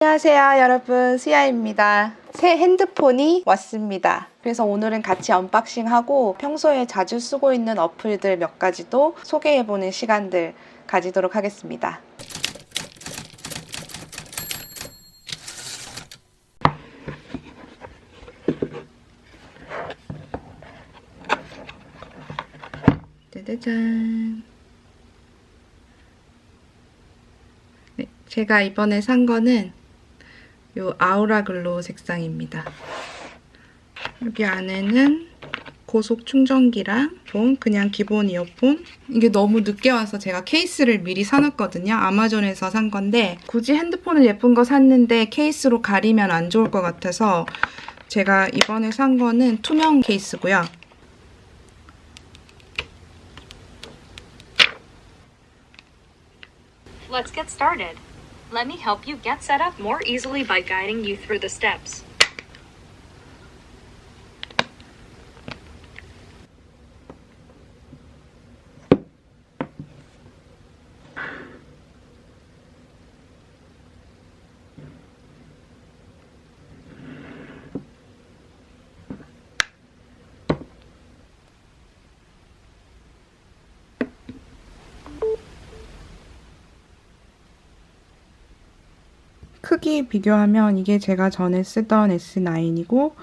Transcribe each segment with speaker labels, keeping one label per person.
Speaker 1: 안녕하세요 여러분, 수야입니다. 새 핸드폰이 왔습니다. 그래서 오늘은 같이 언박싱하고 평소에 자주 쓰고 있는 어플들 몇 가지도 소개해보는 시간들 가지도록 하겠습니다. 짜자잔. 네, 제가 이번에 산 거는 요 아우라 글로우 색상입니다. 여기 안에는 고속 충전기랑 그냥 기본 이어폰. 이게 너무 늦게 와서 제가 케이스를 미리 사놨거든요. 아마존에서 산 건데 굳이 핸드폰을 예쁜 거 샀는데 케이스로 가리면 안 좋을 것 같아서 제가 이번에 산 거는 투명 케이스고요.
Speaker 2: Let's get started. Let me help you get set up more easily by guiding you through the steps.
Speaker 1: 크기 비교하면 이게 제가 전에 쓰던 S9이고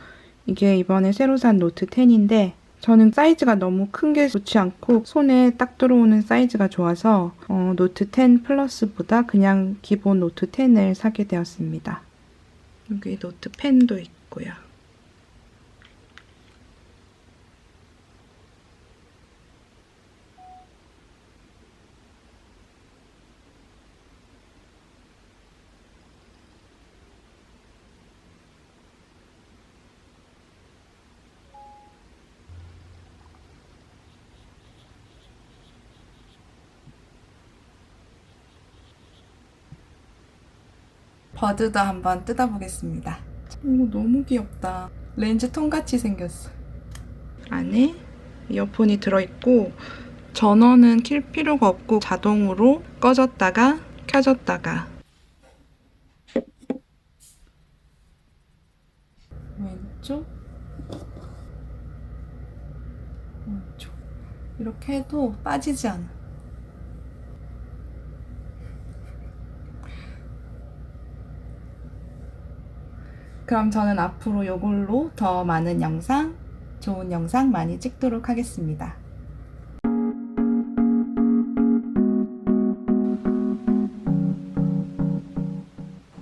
Speaker 1: 이게 이번에 새로 산 노트 10인데 저는 사이즈가 너무 큰 게 좋지 않고 손에 딱 들어오는 사이즈가 좋아서 노트 10 플러스보다 그냥 기본 노트 10을 사게 되었습니다. 여기 노트 펜도 있고요. 버드도 한번 뜯어보겠습니다. 오, 너무 귀엽다. 렌즈 통같이 생겼어. 안에 이어폰이 들어있고 전원은 킬 필요가 없고 자동으로 꺼졌다가 켜졌다가 왼쪽 오른쪽 이렇게 해도 빠지지 않아. 그럼 저는 앞으로 이걸로 더 많은 영상, 좋은 영상 많이 찍도록 하겠습니다.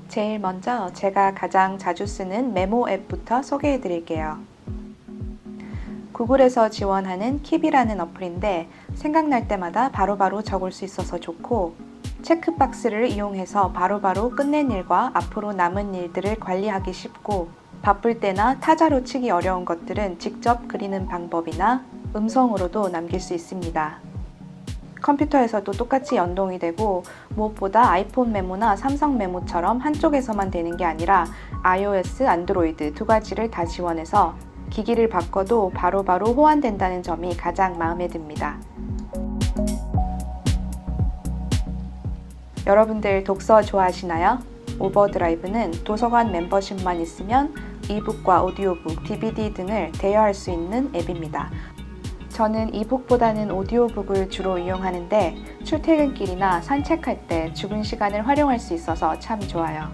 Speaker 1: 제일 먼저 제가 가장 자주 쓰는 메모 앱부터 소개해 드릴게요. 구글에서 지원하는 킵이라는 어플인데 생각날 때마다 바로바로 적을 수 있어서 좋고 체크박스를 이용해서 바로바로 끝낸 일과 앞으로 남은 일들을 관리하기 쉽고 바쁠 때나 타자로 치기 어려운 것들은 직접 그리는 방법이나 음성으로도 남길 수 있습니다. 컴퓨터에서도 똑같이 연동이 되고 무엇보다 아이폰 메모나 삼성 메모처럼 한쪽에서만 되는 게 아니라 iOS, 안드로이드 두 가지를 다 지원해서 기기를 바꿔도 바로바로 호환된다는 점이 가장 마음에 듭니다. 여러분들 독서 좋아하시나요? 오버드라이브는 도서관 멤버십만 있으면 이북과 오디오북, DVD 등을 대여할 수 있는 앱입니다. 저는 이북보다는 오디오북을 주로 이용하는데 출퇴근길이나 산책할 때 죽은 시간을 활용할 수 있어서 참 좋아요.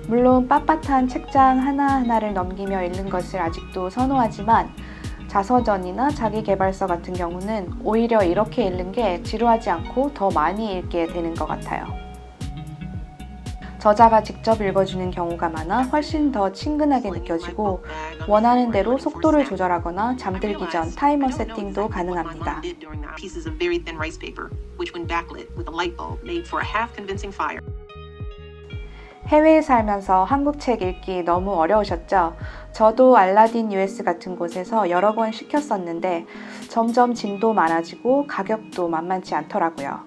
Speaker 1: 물론 빳빳한 책장 하나하나를 넘기며 읽는 것을 아직도 선호하지만 자서전이나 자기계발서 같은 경우는 오히려 이렇게 읽는 게 지루하지 않고 더 많이 읽게 되는 것 같아요. 저자가 직접 읽어주는 경우가 많아 훨씬 더 친근하게 느껴지고 원하는 대로 속도를 조절하거나 잠들기 전 타이머 세팅도 가능합니다. 해외에 살면서 한국 책 읽기 너무 어려우셨죠? 저도 알라딘 US 같은 곳에서 여러 권 시켰었는데 점점 짐도 많아지고 가격도 만만치 않더라고요.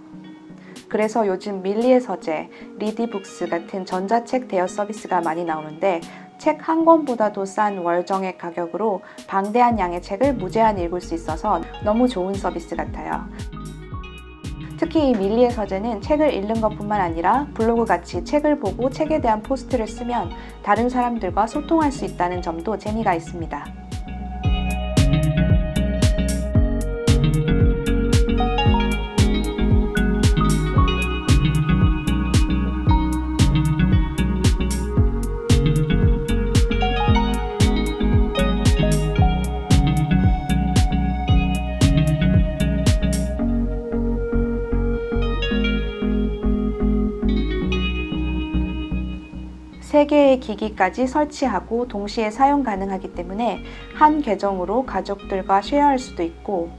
Speaker 1: 그래서 요즘 밀리의 서재, 리디북스 같은 전자책 대여 서비스가 많이 나오는데 책 한 권보다도 싼 월정액 가격으로 방대한 양의 책을 무제한 읽을 수 있어서 너무 좋은 서비스 같아요. 특히 이 밀리의 서재는 책을 읽는 것뿐만 아니라 블로그 같이 책을 보고 책에 대한 포스트를 쓰면 다른 사람들과 소통할 수 있다는 점도 재미가 있습니다. 세 개의 기기까지 설치하고 동시에 사용 가능하기 때문에 한 계정으로 가족들과 쉐어할 수도 있고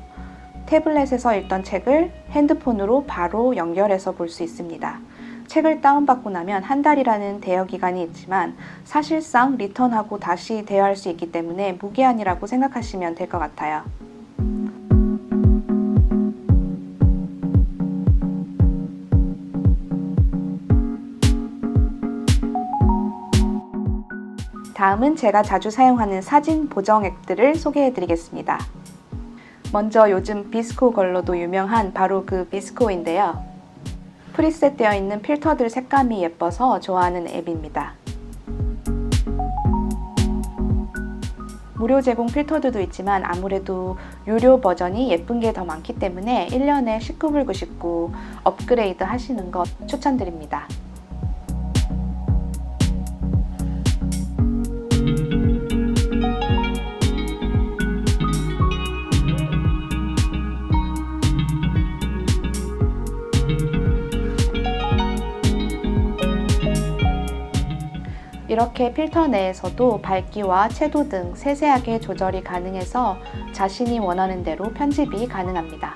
Speaker 1: 태블릿에서 읽던 책을 핸드폰으로 바로 연결해서 볼 수 있습니다. 책을 다운받고 나면 한 달이라는 대여 기간이 있지만 사실상 리턴하고 다시 대여할 수 있기 때문에 무기한이라고 생각하시면 될 것 같아요. 다음은 제가 자주 사용하는 사진 보정 앱들을 소개해 드리겠습니다. 먼저 요즘 비스코 걸로도 유명한 바로 그 비스코인데요. 프리셋 되어 있는 필터들 색감이 예뻐서 좋아하는 앱입니다. 무료 제공 필터들도 있지만 아무래도 유료 버전이 예쁜 게 더 많기 때문에 1년에 19불 99 업그레이드 하시는 것 추천드립니다. 이렇게 필터 내에서도 밝기와 채도 등 세세하게 조절이 가능해서 자신이 원하는 대로 편집이 가능합니다.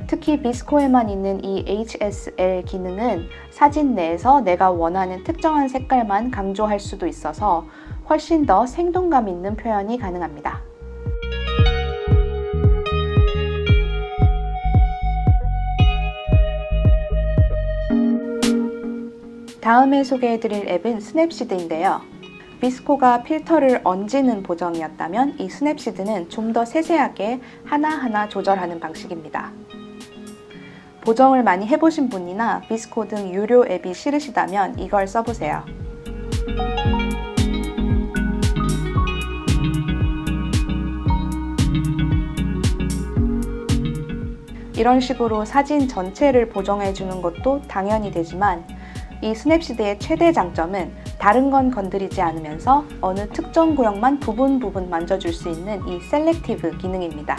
Speaker 1: 특히 비스코에만 있는 이 HSL 기능은 사진 내에서 내가 원하는 특정한 색깔만 강조할 수도 있어서 훨씬 더 생동감 있는 표현이 가능합니다. 다음에 소개해드릴 앱은 스냅시드인데요. 비스코가 필터를 얹는 보정이었다면 이 스냅시드는 좀 더 세세하게 하나하나 조절하는 방식입니다. 보정을 많이 해보신 분이나 비스코 등 유료 앱이 싫으시다면 이걸 써보세요. 이런 식으로 사진 전체를 보정해주는 것도 당연히 되지만 이 스냅시드의 최대 장점은 다른 건 건드리지 않으면서 어느 특정 구역만 부분 만져줄 수 있는 이 셀렉티브 기능입니다.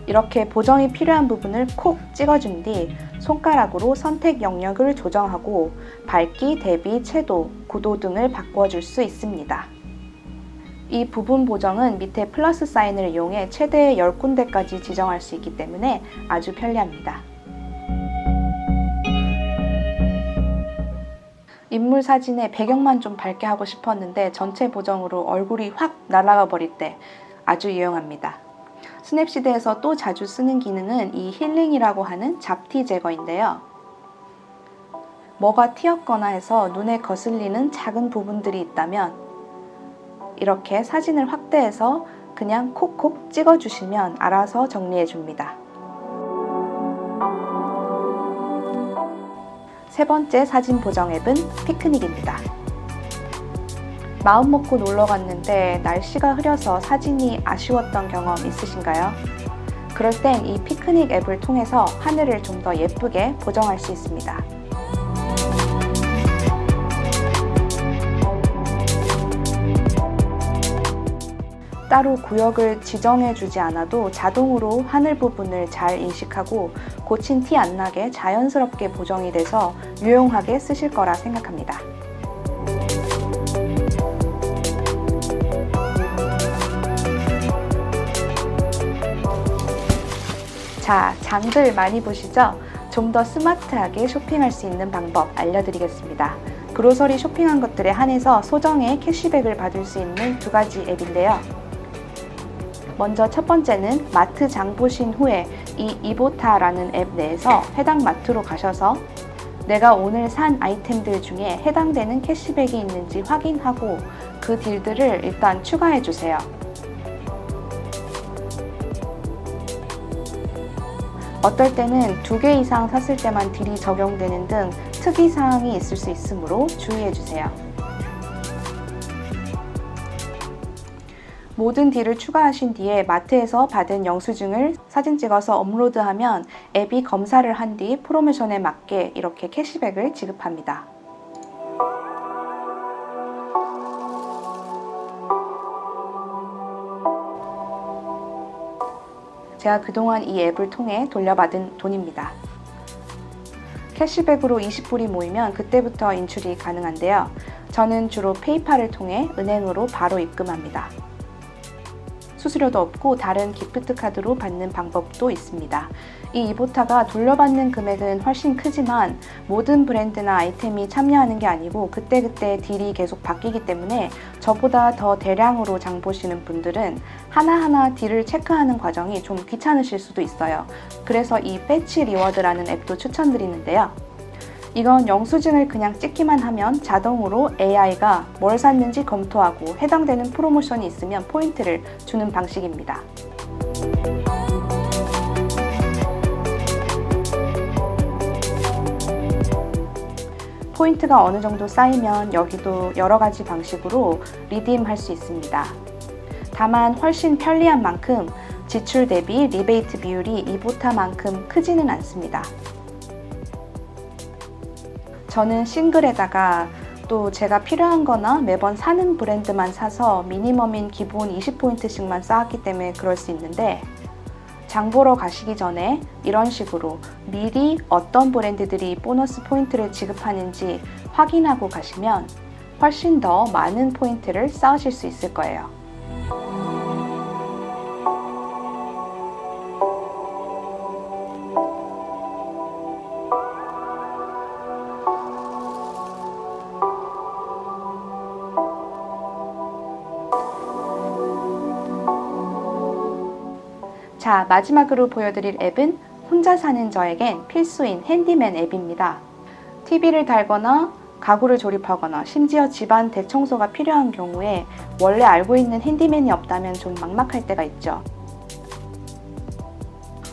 Speaker 1: 이렇게 보정이 필요한 부분을 콕 찍어준 뒤 손가락으로 선택 영역을 조정하고 밝기, 대비, 채도, 구도 등을 바꿔줄 수 있습니다. 이 부분 보정은 밑에 플러스 사인을 이용해 최대 10군데까지 지정할 수 있기 때문에 아주 편리합니다. 인물 사진에 배경만 좀 밝게 하고 싶었는데 전체 보정으로 얼굴이 확 날아가 버릴 때 아주 유용합니다. 스냅시드에서 또 자주 쓰는 기능은 이 힐링이라고 하는 잡티 제거인데요. 뭐가 튀었거나 해서 눈에 거슬리는 작은 부분들이 있다면 이렇게 사진을 확대해서 그냥 콕콕 찍어주시면 알아서 정리해줍니다. 세 번째 사진 보정 앱은 피크닉입니다. 마음 먹고 놀러 갔는데 날씨가 흐려서 사진이 아쉬웠던 경험 있으신가요? 그럴 땐 이 피크닉 앱을 통해서 하늘을 좀 더 예쁘게 보정할 수 있습니다. 따로 구역을 지정해주지 않아도 자동으로 하늘 부분을 잘 인식하고 고친 티 안 나게 자연스럽게 보정이 돼서 유용하게 쓰실 거라 생각합니다. 자, 장들 많이 보시죠? 좀 더 스마트하게 쇼핑할 수 있는 방법 알려드리겠습니다. 그로서리 쇼핑한 것들에 한해서 소정의 캐시백을 받을 수 있는 두 가지 앱인데요. 먼저 첫 번째는 마트 장 보신 후에 이 이보타라는 앱 내에서 해당 마트로 가셔서 내가 오늘 산 아이템들 중에 해당되는 캐시백이 있는지 확인하고 그 딜들을 일단 추가해 주세요. 어떨 때는 2개 이상 샀을 때만 딜이 적용되는 등 특이사항이 있을 수 있으므로 주의해 주세요. 모든 딜을 추가하신 뒤에 마트에서 받은 영수증을 사진 찍어서 업로드하면 앱이 검사를 한 뒤 프로모션에 맞게 이렇게 캐시백을 지급합니다. 제가 그동안 이 앱을 통해 돌려받은 돈입니다. 캐시백으로 20불이 모이면 그때부터 인출이 가능한데요. 저는 주로 페이팔을 통해 은행으로 바로 입금합니다. 수수료도 없고 다른 기프트 카드로 받는 방법도 있습니다. 이 이보타가 돌려받는 금액은 훨씬 크지만 모든 브랜드나 아이템이 참여하는 게 아니고 그때그때 딜이 계속 바뀌기 때문에 저보다 더 대량으로 장 보시는 분들은 하나하나 딜을 체크하는 과정이 좀 귀찮으실 수도 있어요. 그래서 이 배치 리워드라는 앱도 추천드리는데요. 이건 영수증을 그냥 찍기만 하면 자동으로 AI가 뭘 샀는지 검토하고 해당되는 프로모션이 있으면 포인트를 주는 방식입니다. 포인트가 어느 정도 쌓이면 여기도 여러 가지 방식으로 리디임할 수 있습니다. 다만 훨씬 편리한 만큼 지출 대비 리베이트 비율이 이보타만큼 크지는 않습니다. 저는 싱글에다가 또 제가 필요한 거나 매번 사는 브랜드만 사서 미니멈인 기본 20포인트씩만 쌓았기 때문에 그럴 수 있는데 장 보러 가시기 전에 이런 식으로 미리 어떤 브랜드들이 보너스 포인트를 지급하는지 확인하고 가시면 훨씬 더 많은 포인트를 쌓으실 수 있을 거예요. 자, 마지막으로 보여드릴 앱은 혼자 사는 저에겐 필수인 핸디맨 앱입니다. TV를 달거나 가구를 조립하거나 심지어 집안 대청소가 필요한 경우에 원래 알고 있는 핸디맨이 없다면 좀 막막할 때가 있죠.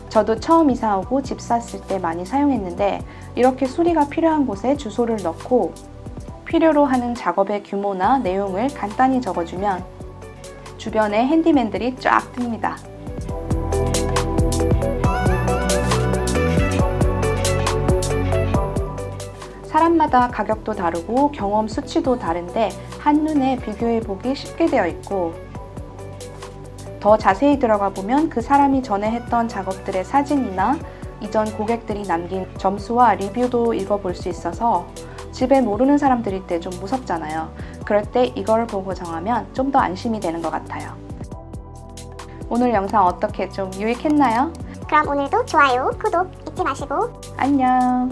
Speaker 1: 저도 처음 이사 오고 집 샀을 때 많이 사용했는데 이렇게 수리가 필요한 곳에 주소를 넣고 필요로 하는 작업의 규모나 내용을 간단히 적어주면 주변에 핸디맨들이 쫙 뜹니다. 사람마다 가격도 다르고 경험 수치도 다른데 한눈에 비교해보기 쉽게 되어 있고 더 자세히 들어가 보면 그 사람이 전에 했던 작업들의 사진이나 이전 고객들이 남긴 점수와 리뷰도 읽어볼 수 있어서 집에 모르는 사람들일 때 좀 무섭잖아요. 그럴 때 이걸 보고 정하면 좀 더 안심이 되는 것 같아요. 오늘 영상 어떻게 좀 유익했나요?
Speaker 3: 그럼 오늘도 좋아요, 구독 잊지 마시고
Speaker 1: 안녕!